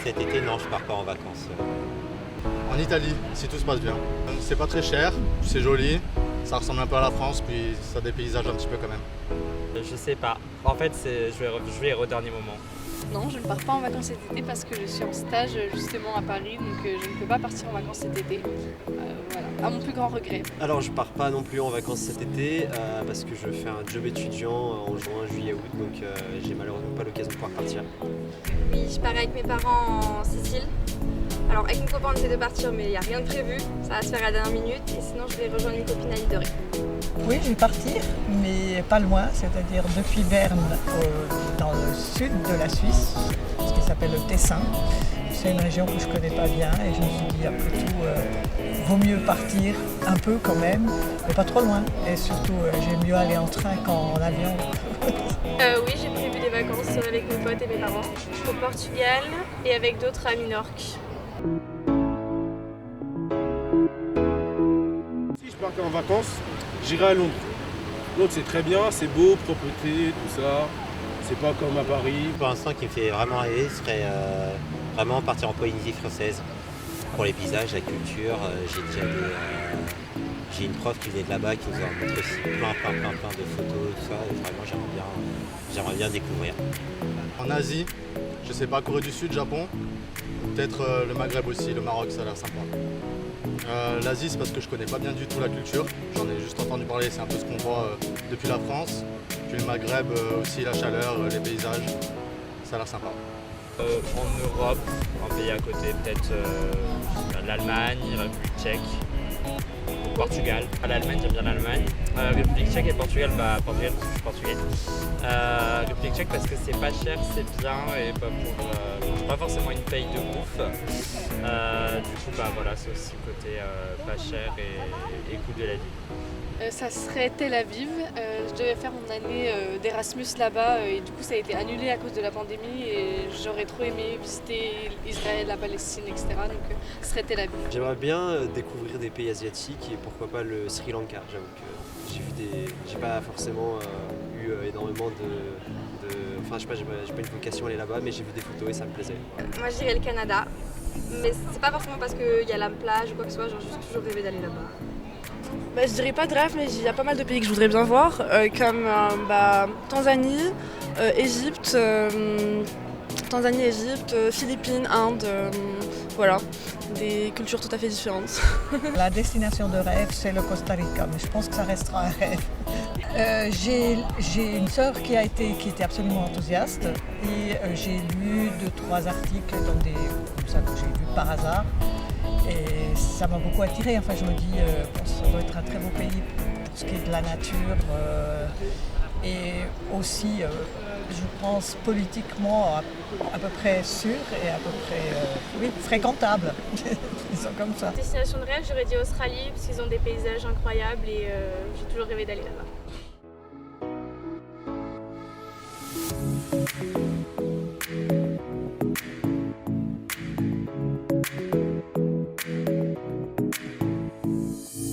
Cet été, non, je pars pas en vacances. En Italie, si tout se passe bien. C'est pas très cher, c'est joli, ça ressemble un peu à la France, puis ça dépaysage un petit peu quand même. Je sais pas. En fait, je vais au dernier moment. Non, je ne pars pas en vacances cet été parce que je suis en stage justement à Paris, donc je ne peux pas partir en vacances cet été. Voilà, à mon plus grand regret. Alors je pars pas non plus en vacances cet été parce que je fais un job étudiant en juin, juillet, août, donc j'ai malheureusement pas l'occasion de pouvoir partir. Oui, je pars avec mes parents en Sicile. Alors avec mon copain on essaie de partir mais il n'y a rien de prévu, ça va se faire à la dernière minute et sinon je vais rejoindre une copine à l'île de Ré. Oui, je vais partir, mais pas loin, c'est-à-dire depuis Berne, dans le sud de la Suisse, ce qui s'appelle le Tessin. C'est une région que je ne connais pas bien et je me suis dit, après tout, vaut mieux partir un peu quand même, mais pas trop loin. Et surtout, j'aime mieux aller en train qu'en avion. Oui, j'ai prévu des vacances avec mes potes et mes parents au Portugal et avec d'autres à Minorque. Si je partais en vacances, j'irais à Londres. Londres c'est très bien, c'est beau, propreté, tout ça. C'est pas comme à Paris. Pour l'instant, qui me fait vraiment rêver, ce serait vraiment partir en Polynésie française. Pour les paysages, la culture, j'ai une prof qui venait de là-bas qui nous a montré aussi plein de photos, tout ça. Et vraiment, j'aimerais bien découvrir. En Asie, je sais pas, Corée du Sud, Japon, peut-être le Maghreb aussi, le Maroc, ça a l'air sympa. L'Asie, c'est parce que je connais pas bien du tout la culture, j'en ai juste entendu parler, c'est un peu ce qu'on voit depuis la France. Puis le Maghreb aussi, la chaleur, les paysages, ça a l'air sympa. En Europe, un pays à côté, peut-être l'Allemagne, la République tchèque, ou Portugal. À l'Allemagne, j'aime bien l'Allemagne. République tchèque et Portugal, Portugal parce que je suis portugais. République tchèque parce que c'est pas cher, c'est bien et pas forcément une paye de ouf. Du coup, voilà, c'est aussi le côté pas cher et coût de la vie. Ça serait Tel Aviv. Je devais faire mon année d'Erasmus là-bas et du coup ça a été annulé à cause de la pandémie et j'aurais trop aimé visiter Israël, la Palestine, etc. Donc ce serait Tel Aviv. J'aimerais bien découvrir des pays asiatiques et pourquoi pas le Sri Lanka. J'avoue que j'ai pas forcément eu énormément enfin je sais pas, j'ai pas une vocation à aller là-bas, mais j'ai vu des photos et ça me plaisait. Moi je dirais le Canada, mais c'est pas forcément parce qu'il y a la plage ou quoi que ce soit, genre juste toujours rêvé d'aller là-bas. Je dirais pas de rêve, mais il y a pas mal de pays que je voudrais bien voir, comme Tanzanie, Égypte, Philippines, Inde, voilà, des cultures tout à fait différentes. La destination de rêve, c'est le Costa Rica, mais je pense que ça restera un rêve. J'ai une sœur qui était absolument enthousiaste et j'ai lu 2-3 articles comme ça que j'ai vu par hasard. Et ça m'a beaucoup attirée. Enfin, je me dis, ça doit être un très beau pays pour ce qui est de la nature. Et aussi, je pense, politiquement à peu près sûr et à peu près fréquentable. Disons comme ça. Destination de rêve, j'aurais dit Australie, parce qu'ils ont des paysages incroyables et j'ai toujours rêvé d'aller là-bas.